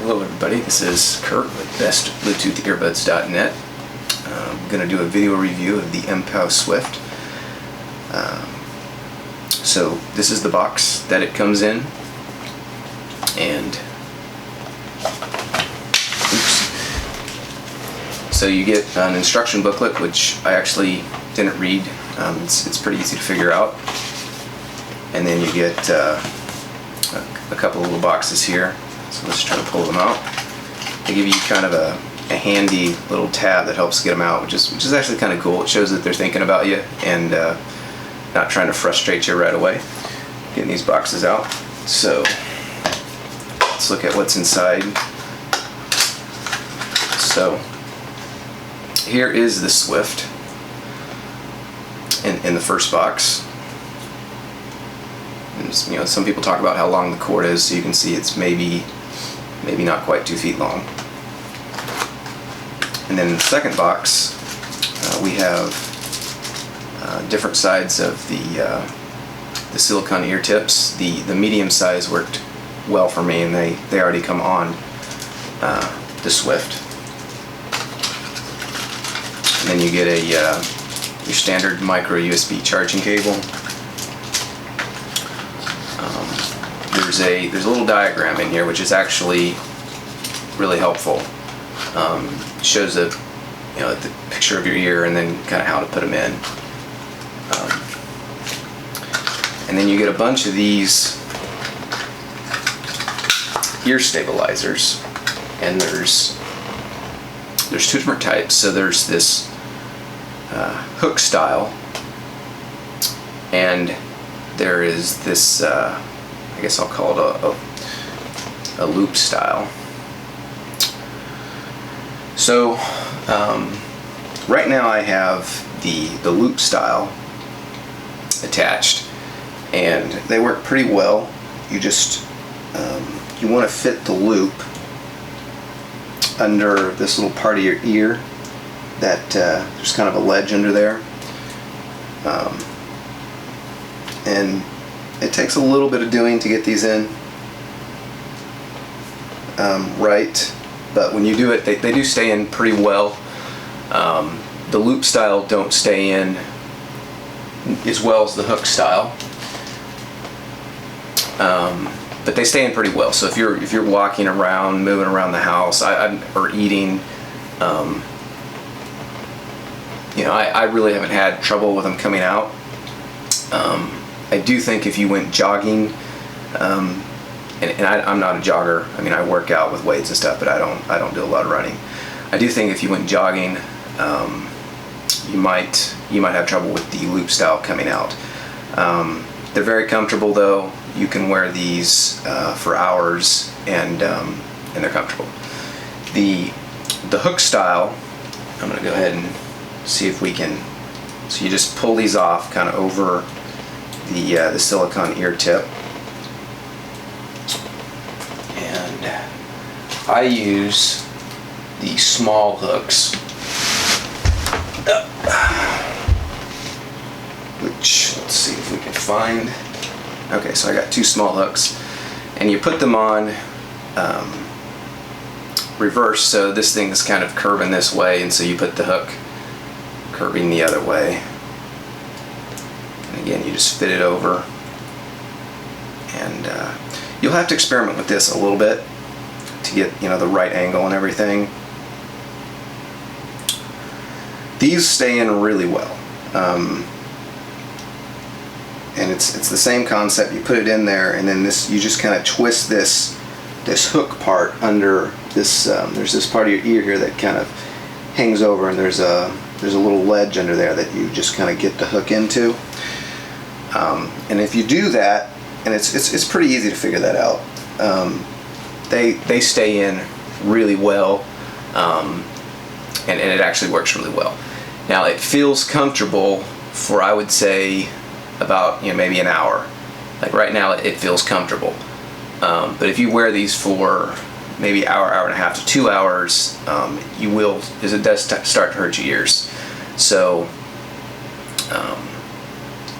Hello everybody, this is Kurt with bestbluetoothearbuds.net. I'm going to do a video review of the Mpow Swift. So this is the box that it comes in, and so you get an instruction booklet, which I actually didn't read. It's pretty easy to figure out, and then you get a couple of little boxes here. So let's try to pull them out. They give you kind of a handy little tab that helps get them out, which is actually kind of cool. It shows that they're thinking about you and not trying to frustrate you right away. Getting these boxes out. So let's look at what's inside. So here is the Swift in the first box. And, you know, some people talk about how long the cord is, so you can see it's maybe not quite 2 feet long. And then in the second box, we have different sides of the silicone ear tips. The medium size worked well for me, and they already come on the Swift. And then you get your standard micro USB charging cable. There's a little diagram in here, which is actually really helpful. Shows the picture of your ear and then kind of how to put them in. And then you get a bunch of these ear stabilizers, and there's two different types. So there's this hook style, and there is this I guess I'll call it a loop style. So right now I have the loop style attached, and they work pretty well. You just you want to fit the loop under this little part of your ear that there's kind of a ledge under there, and it takes a little bit of doing to get these in right, but when you do it, they do stay in pretty well. The loop style don't stay in as well as the hook style, but they stay in pretty well. So if you're walking around, moving around the house, or eating, I really haven't had trouble with them coming out. I do think if you went jogging, and I'm not a jogger. I mean, I work out with weights and stuff, but I don't do a lot of running. I do think if you went jogging, you might have trouble with the loop style coming out. They're very comfortable though. You can wear these for hours, and they're comfortable. The hook style, I'm going to go ahead and see if we can. So you just pull these off kind of over the silicone ear tip, and I use the small hooks, which, let's see if we can find. Okay, so I got two small hooks, and you put them on reverse, so this thing is kind of curving this way, and so you put the hook curving the other way. Again, you just fit it over, and you'll have to experiment with this a little bit to get the right angle and everything. These stay in really well, and it's the same concept. You put it in there, and then you just kind of twist this hook part under this. There's this part of your ear here that kind of hangs over, and there's a little ledge under there that you just kind of get the hook into. And if you do that, and it's pretty easy to figure that out, they stay in really well, and it actually works really well. Now it feels comfortable for, I would say, about maybe an hour. Like right now it feels comfortable, but if you wear these for maybe hour and a half to 2 hours, you will, because it does start to hurt your ears. So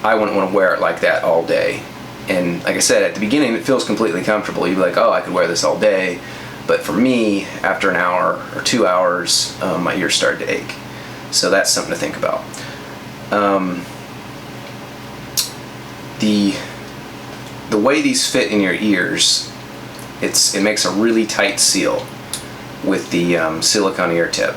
I wouldn't want to wear it like that all day. And like I said, at the beginning it feels completely comfortable. You'd be like, oh, I could wear this all day. But for me, after an hour or 2 hours, my ears started to ache. So that's something to think about. The way these fit in your ears, it makes a really tight seal with the silicone ear tip,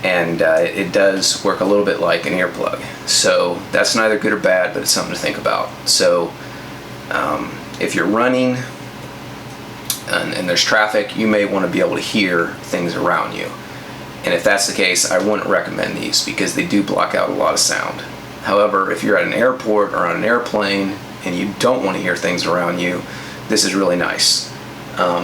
and it does work a little bit like an earplug. So that's neither good or bad, but it's something to think about. So if you're running and there's traffic, you may want to be able to hear things around you. And if that's the case, I wouldn't recommend these because they do block out a lot of sound. However, if you're at an airport or on an airplane and you don't want to hear things around you, this is really nice.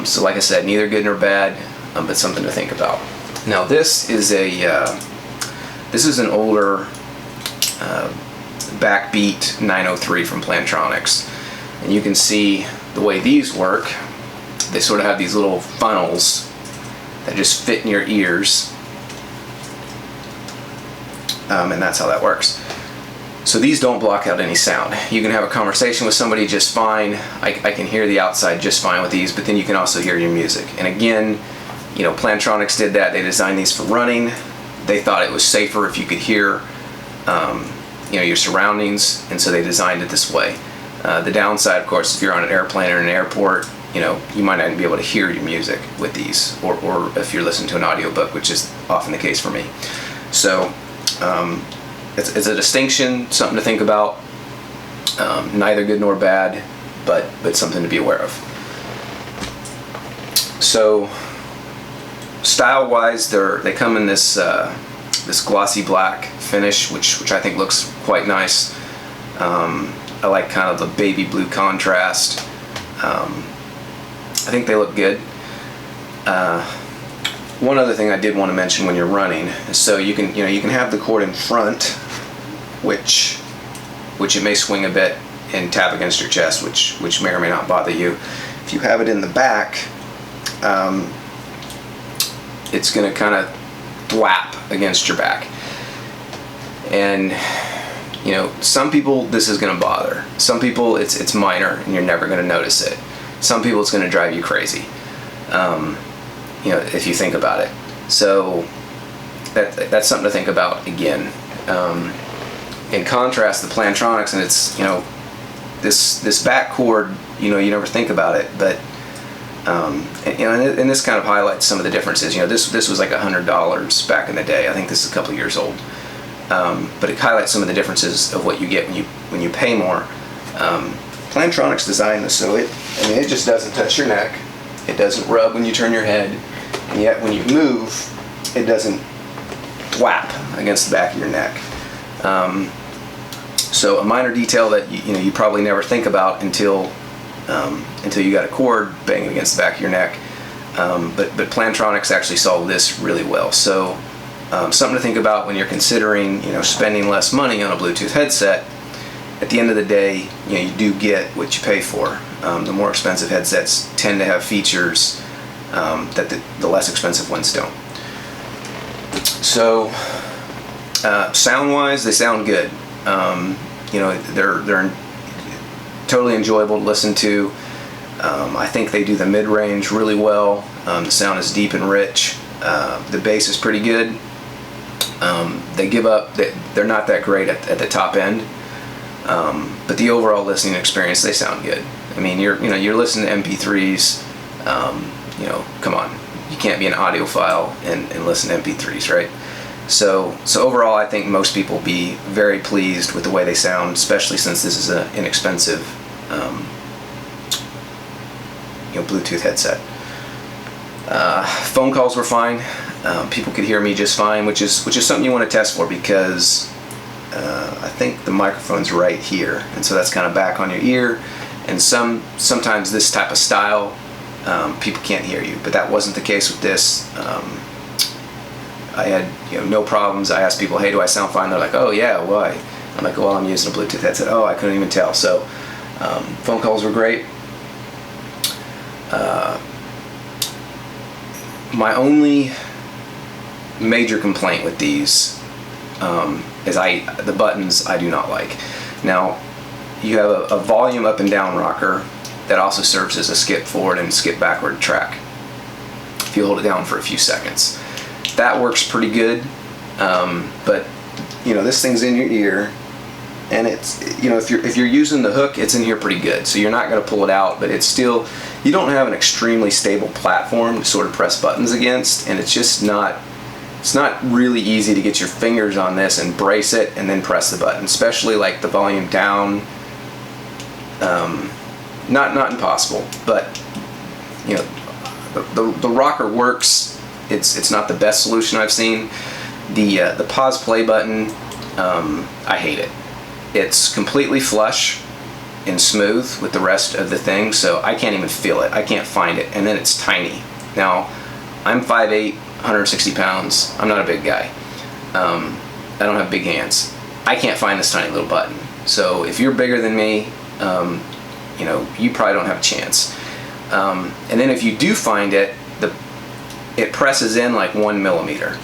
So like I said, neither good nor bad, but something to think about. Now this is an older Backbeat 903 from Plantronics, and you can see the way these work. They sort of have these little funnels that just fit in your ears, and that's how that works. So these don't block out any sound. You can have a conversation with somebody just fine. I can hear the outside just fine with these, but then you can also hear your music. And again, you know, Plantronics did that. They designed these for running. They thought it was safer if you could hear you know, your surroundings, and so they designed it this way. The downside, of course, if you're on an airplane or an airport, you know, you might not be able to hear your music with these, or if you're listening to an audiobook, which is often the case for me. So it's a distinction, something to think about. Neither good nor bad, but something to be aware of. So style-wise, they come in this this glossy black finish, which I think looks quite nice. I like kind of the baby blue contrast. I think they look good. One other thing I did want to mention when you're running, so you can have the cord in front, which it may swing a bit and tap against your chest, which may or may not bother you. If you have it in the back, it's going to kind of thwap against your back, and you know, some people this is going to bother. Some people it's minor and you're never going to notice it. Some people it's going to drive you crazy, you know, if you think about it. So that's something to think about again. In contrast, the Plantronics, and it's, you know, this back cord, you know, you never think about it, but and, you know, and this kind of highlights some of the differences. You know, this was like $100 back in the day. I think this is a couple years old, but it highlights some of the differences of what you get when you pay more. Plantronics designed this so it just doesn't touch your neck. It doesn't rub when you turn your head, and yet when you move, it doesn't thwap against the back of your neck. So a minor detail that you probably never think about until you got a cord banging against the back of your neck. But Plantronics actually solved this really well. So something to think about when you're considering, you know, spending less money on a Bluetooth headset. At the end of the day, you know, you do get what you pay for. The more expensive headsets tend to have features that the less expensive ones don't. So sound-wise, they sound good. You know, they're totally enjoyable to listen to. I think they do the mid-range really well. The sound is deep and rich. The bass is pretty good. They give up. They're not that great at the top end. But the overall listening experience, they sound good. I mean, you're listening to MP3s. You know, come on, you can't be an audiophile and listen to MP3s, right? So overall, I think most people will be very pleased with the way they sound, especially since this is an inexpensive, you know, Bluetooth headset. Phone calls were fine. People could hear me just fine, which is something you want to test for, because I think the microphone's right here, and so that's kind of back on your ear. And sometimes this type of style, people can't hear you, but that wasn't the case with this. I had no problems. I asked people, hey, do I sound fine? They're like, oh yeah, why? I'm like, well, I'm using a Bluetooth headset. Oh, I couldn't even tell. So phone calls were great. My only major complaint with these is the buttons I do not like. Now, you have a volume up and down rocker that also serves as a skip forward and skip backward track. you hold it down for a few seconds. That works pretty good, but You know, this thing's in your ear, and it's, you know, if you're using the hook, it's in here pretty good. So you're not going to pull it out, but it's still, you don't have an extremely stable platform to sort of press buttons against, and it's just not, it's not really easy to get your fingers on this and brace it and then press the button, especially like the volume down. Not impossible, but you know, the rocker works. It's not the best solution I've seen. The pause play button, I hate it. It's completely flush and smooth with the rest of the thing, so I can't even feel it. I can't find it, and then it's tiny. Now, I'm 5'8", 160 pounds. I'm not a big guy. I don't have big hands. I can't find this tiny little button. So if you're bigger than me, you know, you probably don't have a chance. And then if you do find it, it presses in like 1 millimeter.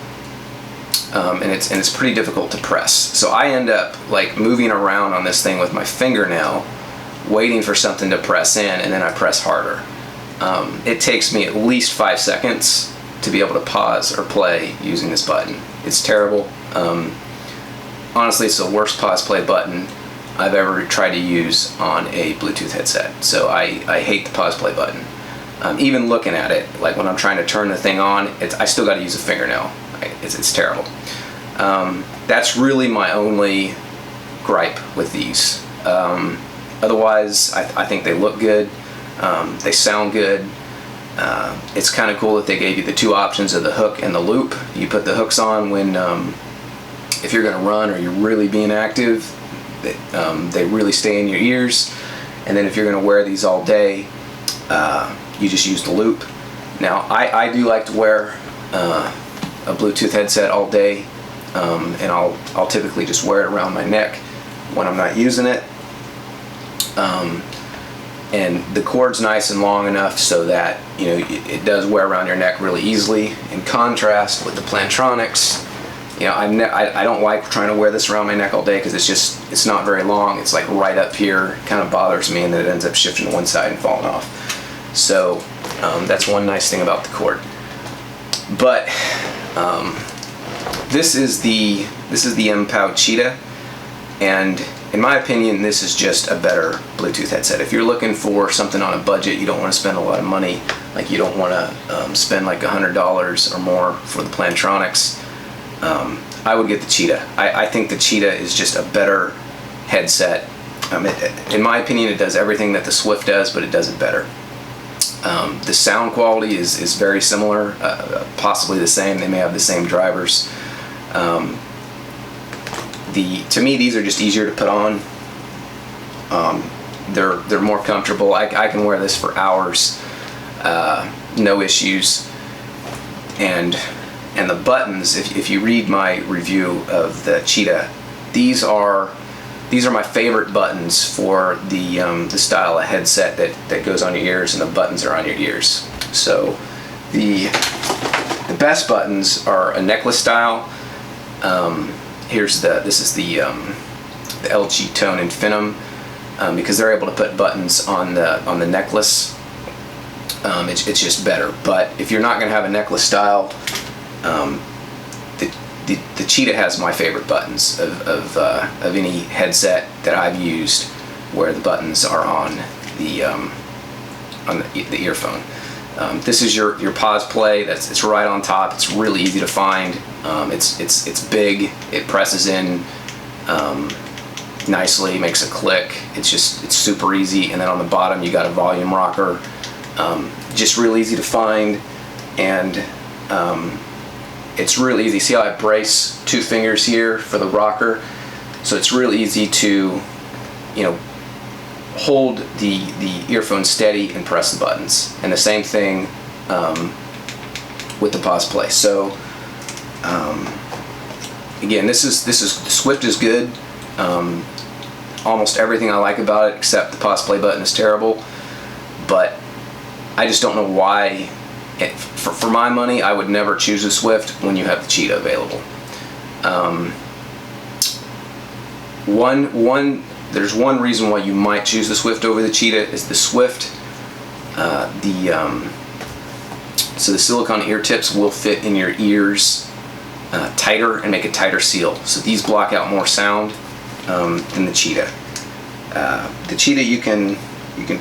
And it's pretty difficult to press. So I end up like moving around on this thing with my fingernail, waiting for something to press in, and then I press harder. It takes me at least 5 seconds to be able to pause or play using this button. It's terrible. Honestly, it's the worst pause play button I've ever tried to use on a Bluetooth headset. So I hate the pause play button. Even looking at it, like when I'm trying to turn the thing on, I still got to use a fingernail. It's terrible. That's really my only gripe with these. Otherwise, I think they look good. They sound good. It's kind of cool that they gave you the two options of the hook and the loop. You put the hooks on when if you're going to run or you're really being active. They really stay in your ears. And then if you're going to wear these all day, you just use the loop. Now, I do like to wear a Bluetooth headset all day, and I'll typically just wear it around my neck when I'm not using it. And the cord's nice and long enough so that, you know, it does wear around your neck really easily. In contrast with the Plantronics, you know, I don't like trying to wear this around my neck all day because it's not very long. It's like right up here, kind of bothers me, and then it ends up shifting to one side and falling off. So that's one nice thing about the cord. But this is the Mpow Cheatah, and in my opinion, this is just a better Bluetooth headset. If you're looking for something on a budget, you don't want to spend a lot of money, like you don't want to spend like $100 or more for the Plantronics, I would get the Cheatah. I think the Cheatah is just a better headset. In my opinion, it does everything that the Swift does, but it does it better. The sound quality is very similar, possibly the same. They may have the same drivers. To me, these are just easier to put on. They're more comfortable. I can wear this for hours, no issues. And the buttons, if you read my review of the Cheatah, these are my favorite buttons for the style of headset that goes on your ears, and the buttons are on your ears. So the best buttons are a necklace style. This is the LG Tone Infinum, because they're able to put buttons on the necklace. It's just better. But if you're not going to have a necklace style, the Cheatah has my favorite buttons of any headset that I've used, where the buttons are on the earphone. This is your pause play. It's right on top. It's really easy to find. It's big. It presses in nicely. Makes a click. It's super easy. And then on the bottom you got a volume rocker. Just real easy to find, and it's really easy. See how I brace 2 fingers here for the rocker? So it's real easy to, you know, hold the earphone steady and press the buttons. And the same thing with the pause play. So again, this is Swift is good. Almost everything I like about it except the pause play button is terrible. But I just don't know why. For my money, I would never choose a Swift when you have the Cheatah available. There's one reason why you might choose the Swift over the Cheatah is the Swift. So the silicone ear tips will fit in your ears tighter and make a tighter seal. So these block out more sound than the Cheatah. The Cheatah, you can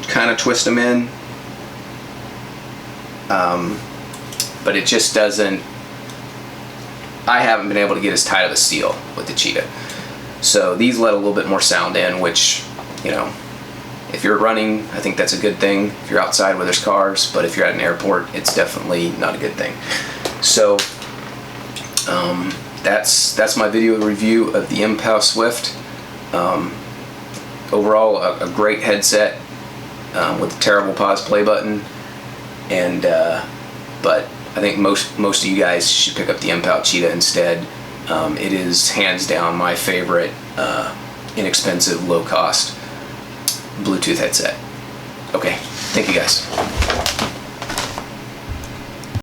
kind of twist them in, but it just doesn't. I haven't been able to get as tight of a seal with the Cheatah. So these let a little bit more sound in, which, you know, if you're running, I think that's a good thing. If you're outside where there's cars, but if you're at an airport, it's definitely not a good thing. So that's my video review of the Mpow Swift. Overall, a great headset with a terrible pause play button, and but I think most of you guys should pick up the Mpow Cheatah instead. It is hands down my favorite inexpensive, low cost Bluetooth headset. Okay, thank you guys.